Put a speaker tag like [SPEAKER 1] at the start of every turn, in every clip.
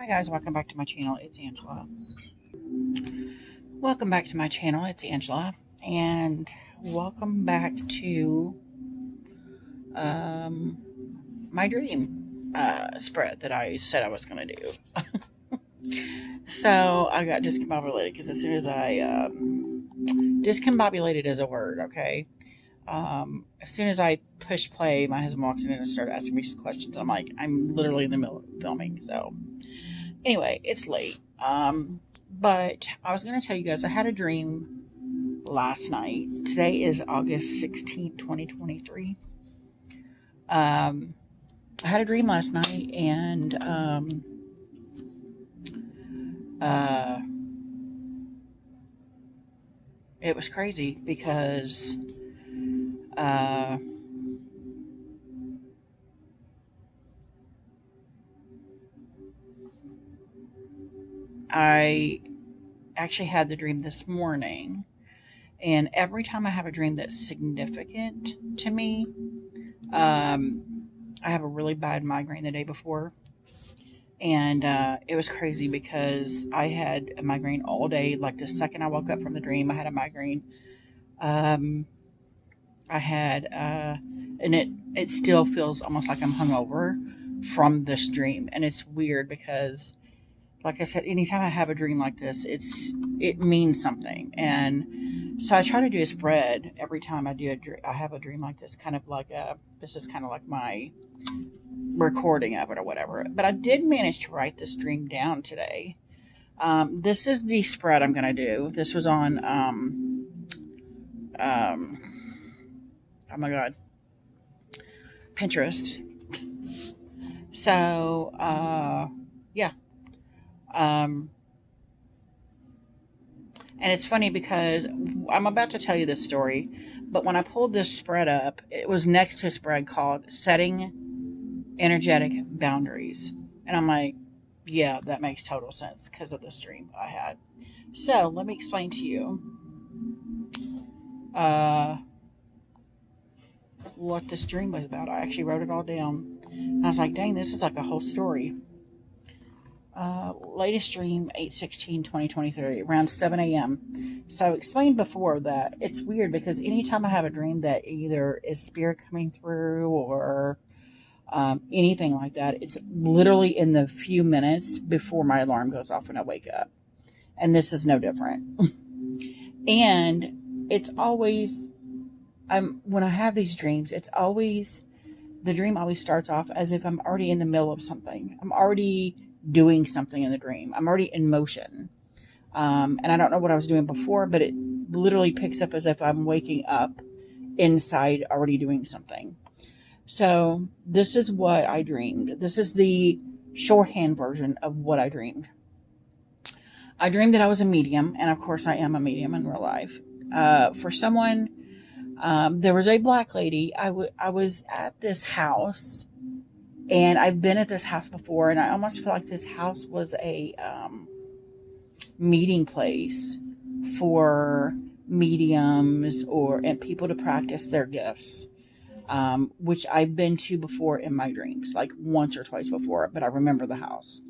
[SPEAKER 1] Hi guys, welcome back to my channel. It's Angela. Welcome back to my channel. It's Angela, and welcome back to um, my dream spread that I said I was going to do. So I got discombobulated because as soon as I discombobulated is a word, okay. As soon as I pushed play, my husband walked in and started asking me some questions. I'm like, I'm literally in the middle of filming, so anyway, it's late. But I was going to tell you guys I had a dream last night. Today is August 16th, 2023. I had a dream last night, and uh, it was crazy because uh, I actually had the dream this morning. And every time I have a dream that's significant to me, I have a really bad migraine the day before. And it was crazy because I had a migraine all day. Like the second I woke up from the dream, I had a migraine. Um, I had, and it still feels almost like I'm hungover from this dream. And it's weird because, like I said, anytime I have a dream like this, it means something. And so I try to do a spread every time I have a dream like this, kind of like this is kind of like my recording of it or whatever. But I did manage to write this dream down today. This is the spread I'm going to do. This was on, um, oh my God, Pinterest. So, yeah. Um, and it's funny because I'm about to tell you this story, but when I pulled this spread up, it was next to a spread called Setting Energetic Boundaries. And I'm like, yeah, that makes total sense because of this dream I had. So let me explain to you uh, what this dream was about. I actually wrote it all down. And I was like, dang, this is like a whole story. Latest stream 8/16/2023 around 7 a.m. So I explained before that it's weird because anytime I have a dream that either is spirit coming through or anything like that, it's literally in the few minutes before my alarm goes off when I wake up. And this is no different. And it's always, when I have these dreams, it's always, the dream always starts off as if I'm already in the middle of something. I'm already doing something in the dream. I'm already in motion. And I don't know what I was doing before, but it literally picks up as if I'm waking up inside already doing something. So this is what I dreamed. This is the shorthand version of what I dreamed. I dreamed that I was a medium, and of course I am a medium in real life. For someone, there was a black lady. I was at this house, and I've been at this house before, and I almost feel like this house was a meeting place for mediums or and people to practice their gifts, which I've been to before in my dreams, like once or twice before, but I remember the house.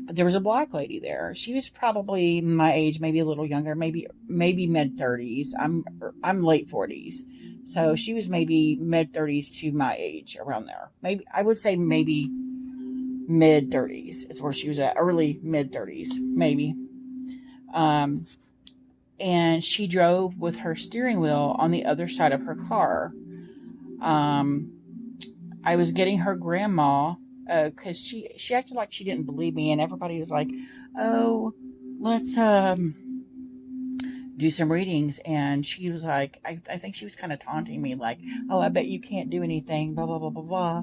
[SPEAKER 1] But there was a black lady there. She was probably my age, maybe a little younger, maybe mid 30s. I'm late 40s. So she was maybe mid 30s to my age, around there. Maybe I would say maybe mid 30s is where she was at, early mid 30s, maybe. Um, and she drove with her steering wheel on the other side of her car. Um, I was getting her grandma because she acted like she didn't believe me, and everybody was like, "Oh, let's do some readings." And she was like, I think she was kind of taunting me, like, "Oh, I bet you can't do anything," blah blah blah blah blah.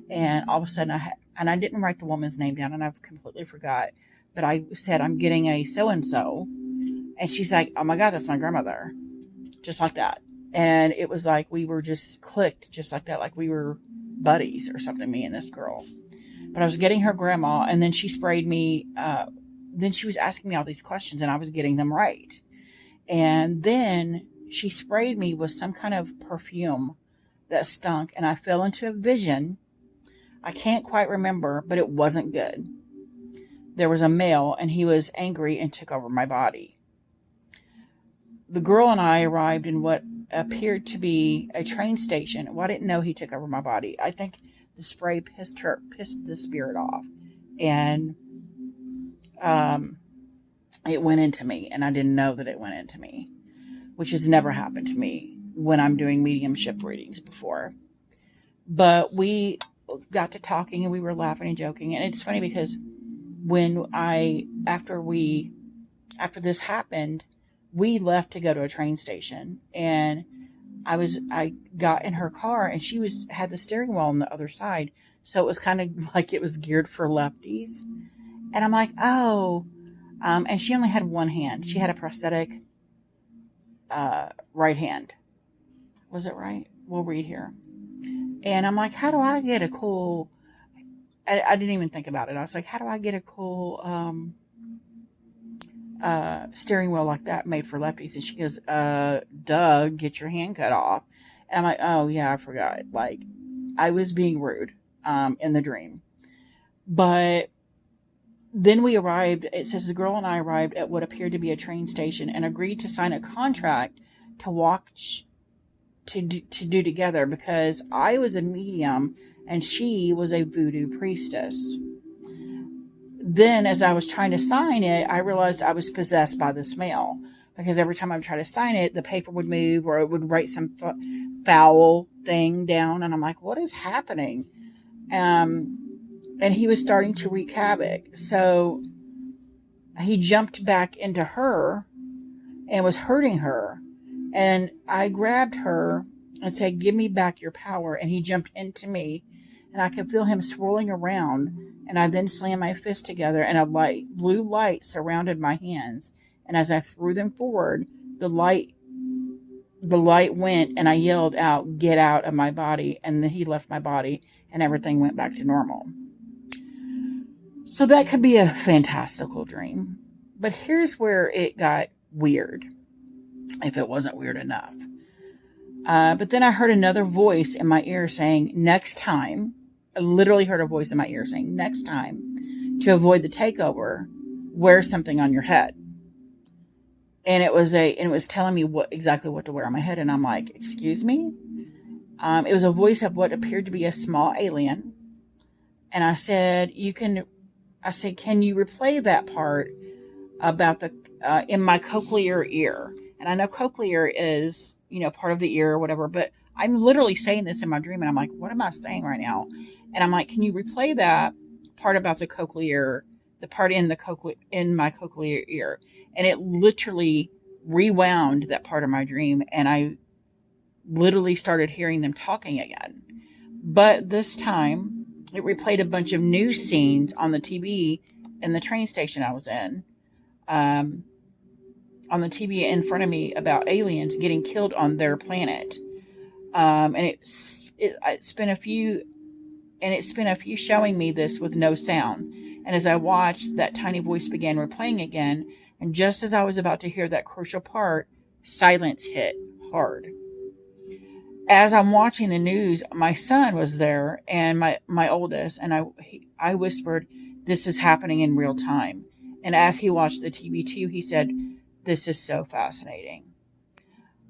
[SPEAKER 1] And all of a sudden, and I didn't write the woman's name down, and I've completely forgot. But I said, "I'm getting a so and so," and she's like, "Oh my God, that's my grandmother," just like that. And it was like we were just clicked, just like that, like we were buddies or something, me and this girl. But I was getting her grandma, and then she sprayed me. Then she was asking me all these questions, and I was getting them right. And then she sprayed me with some kind of perfume that stunk, and I fell into a vision. I can't quite remember, but it wasn't good. there was a male, and he was angry and took over my body. The girl and I arrived in what appeared to be a train station. Well, I didn't know he took over my body. I think the spray pissed the spirit off, and it went into me, and I didn't know that it went into me, which has never happened to me when I'm doing mediumship readings before. But we got to talking, and we were laughing and joking, and it's funny because after this happened, we left to go to a train station, and I got in her car, and she had the steering wheel on the other side. So it was kind of like it was geared for lefties. And I'm like, oh, and she only had one hand. She had a prosthetic, right hand. Was it right? We'll read here. And I'm like, how do I get a cool, I didn't even think about it. I was like, how do I get a cool, steering wheel like that made for lefties? And she goes, Doug, get your hand cut off. And I'm like, oh yeah, I forgot. Like, I was being rude, in the dream. But then we arrived, it says the girl and I arrived at what appeared to be a train station and agreed to sign a contract to watch, to do together, because I was a medium and she was a voodoo priestess. Then, as I was trying to sign it, I realized I was possessed by this male, because every time I would try to sign it, the paper would move, or it would write some foul thing down. And I'm like, what is happening? And he was starting to wreak havoc. So he jumped back into her and was hurting her. And I grabbed her and said, give me back your power. And he jumped into me, and I could feel him swirling around. And I then slammed my fists together, and a blue light surrounded my hands. And as I threw them forward, the light went, and I yelled out, get out of my body. And then he left my body, and everything went back to normal. So that could be a fantastical dream. But here's where it got weird, if it wasn't weird enough. But then I heard another voice in my ear saying, next time, I literally heard a voice in my ear saying, next time, to avoid the takeover, wear something on your head. And it was telling me exactly what to wear on my head. And I'm like, excuse me? It was a voice of what appeared to be a small alien. And I said, can you replay that part about in my cochlear ear? And I know cochlear is, part of the ear or whatever, but I'm literally saying this in my dream, and I'm like, what am I saying right now? And I'm like, can you replay that part about the cochlear, the part in my cochlear ear? And it literally rewound that part of my dream, and I literally started hearing them talking again. But this time, it replayed a bunch of news scenes on the TV in the train station I was in. On the TV in front of me about aliens getting killed on their planet. And it spent a few showing me this with no sound. And as I watched, that tiny voice began replaying again. And just as I was about to hear that crucial part, silence hit hard. As I'm watching the news, my son was there, and my oldest, and I whispered, this is happening in real time. And as he watched the TV too, he said, this is so fascinating.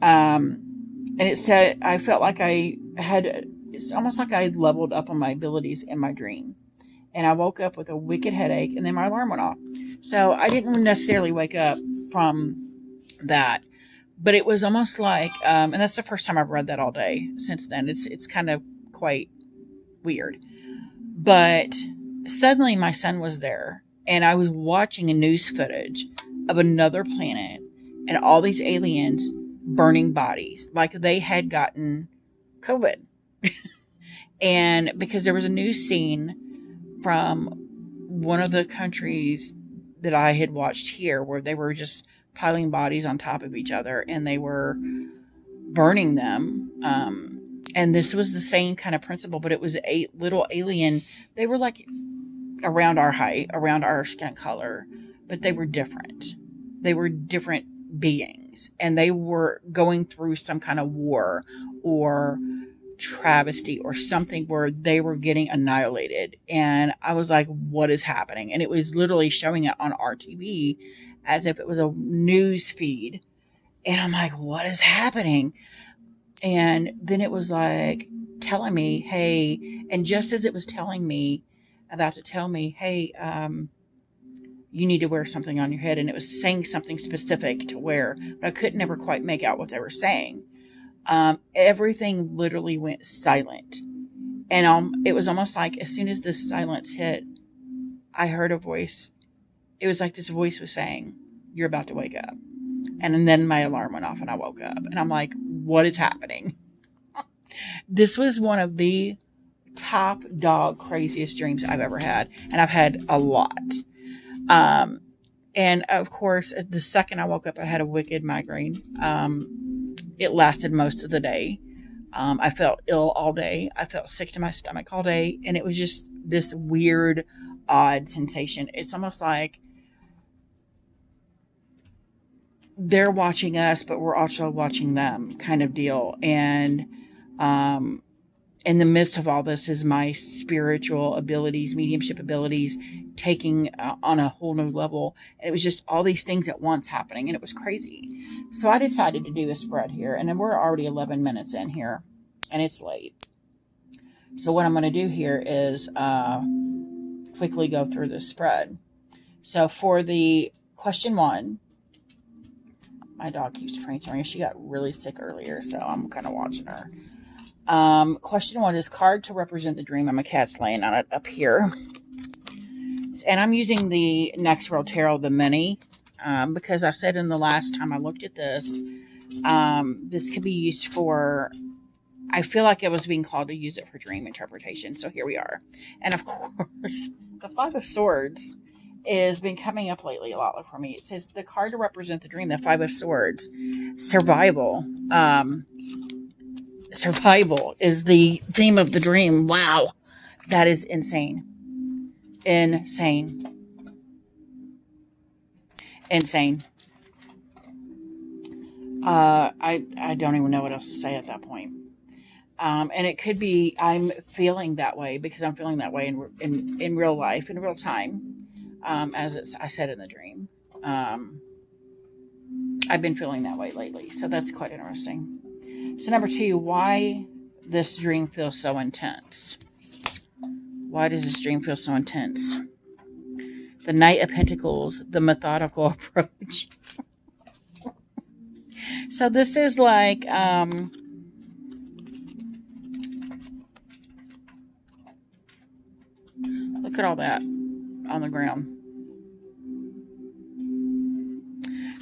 [SPEAKER 1] And it said, I felt like it's almost like I leveled up on my abilities in my dream. And I woke up with a wicked headache, and then my alarm went off. So I didn't necessarily wake up from that. But it was almost like, and that's the first time I've read that all day since then. It's kind of quite weird. But suddenly my son was there, and I was watching a news footage of another planet and all these aliens burning bodies like they had gotten COVID. And because there was a news scene from one of the countries that I had watched here where they were just piling bodies on top of each other, and they were burning them. And this was the same kind of principle, but it was a little alien. They were like around our height, around our skin color, but they were different. They were different beings, and they were going through some kind of war or travesty or something where they were getting annihilated. And I was like, what is happening? And it was literally showing it on RTV as if it was a news feed. And I'm like, what is happening? And then it was like telling me, hey, and just as it was telling me, about to tell me, hey, you need to wear something on your head. And it was saying something specific to wear, but I could never quite make out what they were saying. Everything literally went silent. And it was almost like as soon as the silence hit, I heard a voice. It was like this voice was saying, you're about to wake up. And then my alarm went off and I woke up. And I'm like, what is happening? This was one of the top dog craziest dreams I've ever had. And I've had a lot. And of course, the second I woke up, I had a wicked migraine. It lasted most of the day. I felt ill all day. I felt sick to my stomach all day. And it was just this weird, odd sensation. It's almost like they're watching us, but we're also watching them kind of deal. And in the midst of all this is my spiritual abilities, mediumship abilities, taking on a whole new level. And it was just all these things at once happening, and it was crazy. So I decided to do a spread here, and then we're already 11 minutes in here, and it's late. So what I'm going to do here is quickly go through this spread. So for the question 1, my dog keeps prancing. She got really sick earlier, so I'm kind of watching her. Question 1 is card to represent the dream. My cat's laying on it up here. And I'm using the Next World Tarot, the mini, because I said in the last time I looked at this, this could be used for, I feel like I was being called to use it for dream interpretation. So here we are. And of course, the Five of Swords has been coming up lately a lot for me. It says the card to represent the dream, the Five of Swords, survival. Survival is the theme of the dream. Wow. That is insane. Insane. I don't even know what else to say at that point. And it could be I'm feeling that way because I'm feeling that way in real life, in real time, as I said in the dream. I've been feeling that way lately, so that's quite interesting. So number 2, why this dream feels so intense? Why does this dream feel so intense? The Knight of Pentacles, the methodical approach. So this is like, look at all that on the ground.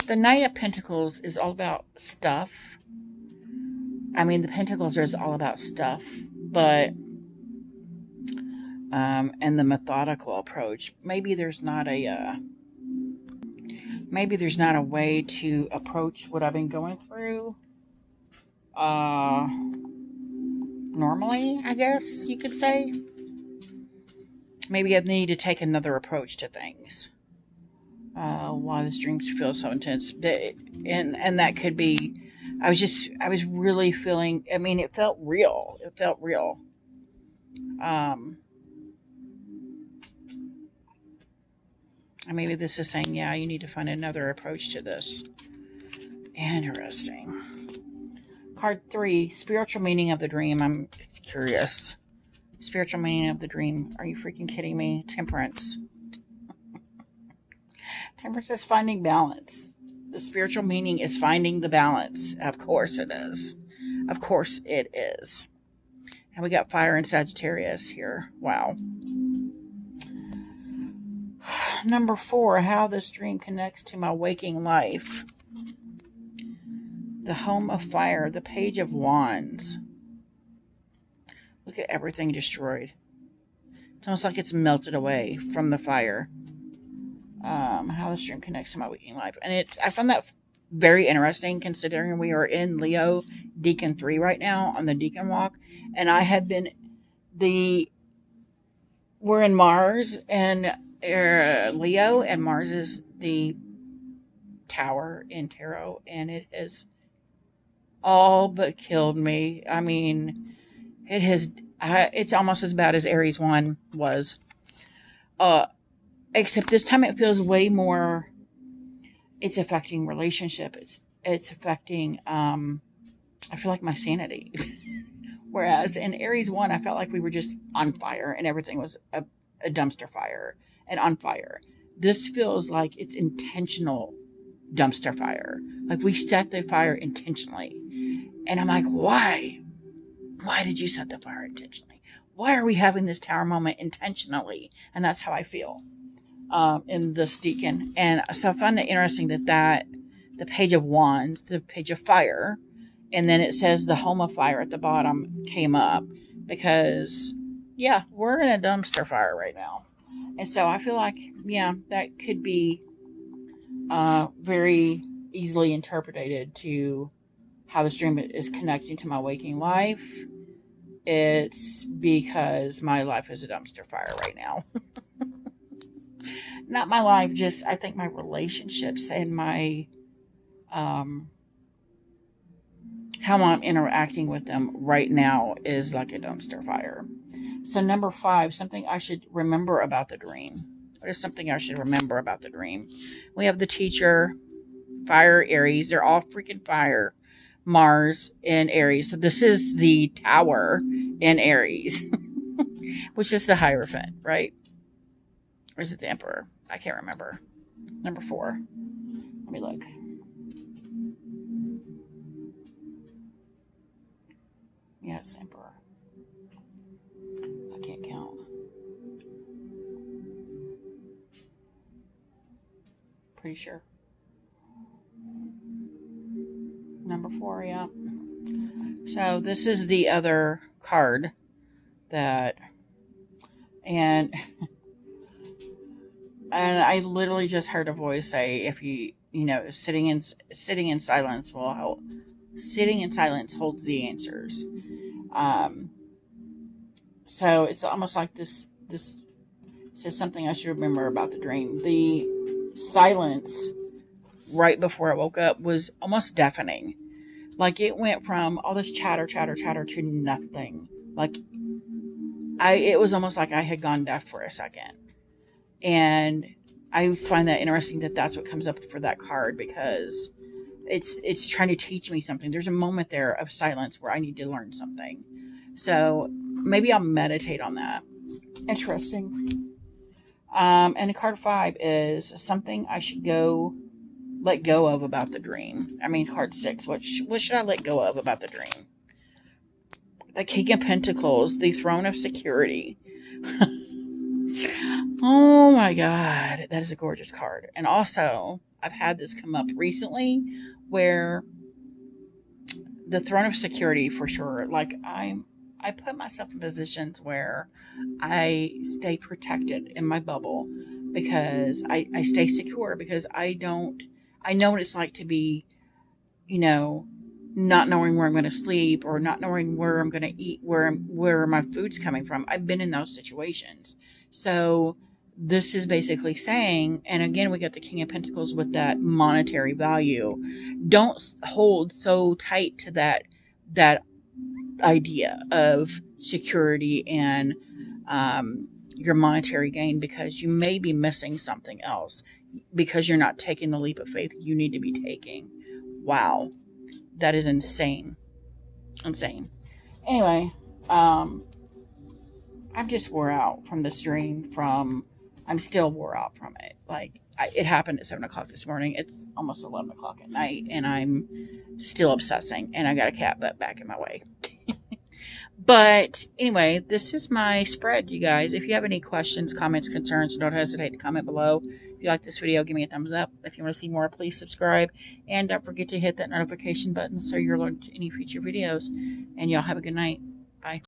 [SPEAKER 1] The Knight of Pentacles is all about stuff. I mean, the Pentacles is all about stuff, but, and the methodical approach. Maybe there's not a way to approach what I've been going through, normally, I guess you could say. Maybe I need to take another approach to things. Why this dream feels so intense. And that could be, I was really feeling, I mean, it felt real. Maybe this is saying, yeah, you need to find another approach to this. Interesting. Card 3, spiritual meaning of the dream. I'm curious. Spiritual meaning of the dream. Are you freaking kidding me? Temperance. Temperance is finding balance. The spiritual meaning is finding the balance. Of course it is. Of course it is. And we got fire in Sagittarius here. Wow. Number 4, how this dream connects to my waking life. The Home of Fire, the Page of Wands. Look at everything destroyed. It's almost like it's melted away from the fire. How this dream connects to my waking life. And I found that very interesting considering we are in Leo Deacon 3 right now on the Deacon Walk. And I have been, we're in Mars and Leo, and Mars is the tower in tarot, and it has all but killed me. I mean, It has, it's almost as bad as Aries 1 was. Except this time it feels way more, it's affecting relationship. It's affecting, I feel like my sanity. Whereas in Aries 1, I felt like we were just on fire and everything was a dumpster fire and on fire. This feels like it's intentional dumpster fire. Like we set the fire intentionally. And I'm like, why? Why did you set the fire intentionally? Why are we having this tower moment intentionally? And that's how I feel in this deacon. And so I found it interesting that the page of wands, the page of fire, and then it says the home of fire at the bottom came up because, yeah, we're in a dumpster fire right now. And so I feel like, yeah, that could be very easily interpreted to how this dream is connecting to my waking life. It's because my life is a dumpster fire right now. Not my life, just I think my relationships and my how I'm interacting with them right now is like a dumpster fire. So number 5, something I should remember about the dream. What is something I should remember about the dream? We have the teacher, fire, Aries. They're all freaking fire. Mars in Aries. So this is the tower in Aries, which is the Hierophant, right? Or is it the Emperor? I can't remember. Number 4. Let me look. Yeah, it's Emperor. I can't count. Pretty sure. Number 4, yeah. So this is the other card that, and I literally just heard a voice say, if sitting in silence will help. Sitting in silence holds the answers. So it's almost like this is something I should remember about the dream. The silence right before I woke up was almost deafening. Like it went from all this chatter to nothing. Like it was almost like I had gone deaf for a second. And I find that interesting that that's what comes up for that card, because it's trying to teach me something. There's a moment there of silence where I need to learn something. So maybe I'll meditate on that. Interesting. And the card 5 is something I should let go of about the dream. I mean, card 6. What should I let go of about the dream? The King of Pentacles, the Throne of Security. Oh my God, that is a gorgeous card. And also, I've had this come up recently where the Throne of Security, for sure, like I put myself in positions where I stay protected in my bubble because I stay secure, because I know what it's like to be, not knowing where I'm going to sleep or not knowing where I'm going to eat, where my food's coming from. I've been in those situations. So this is basically saying, and again, we got the King of Pentacles with that monetary value. Don't hold so tight to that idea of security and your monetary gain, because you may be missing something else because you're not taking the leap of faith you need to be taking. Wow. That is insane. Insane. Anyway, I'm just wore out from this dream. I'm still wore out from it. Like, it happened at 7 o'clock this morning. It's almost 11 o'clock at night, and I'm still obsessing, and I got a cat butt back in my way. But anyway, this is my spread, you guys. If you have any questions, comments, concerns, don't hesitate to comment below. If you like this video, give me a thumbs up. If you want to see more, please subscribe. And don't forget to hit that notification button so you're alerted to any future videos. And y'all have a good night. Bye.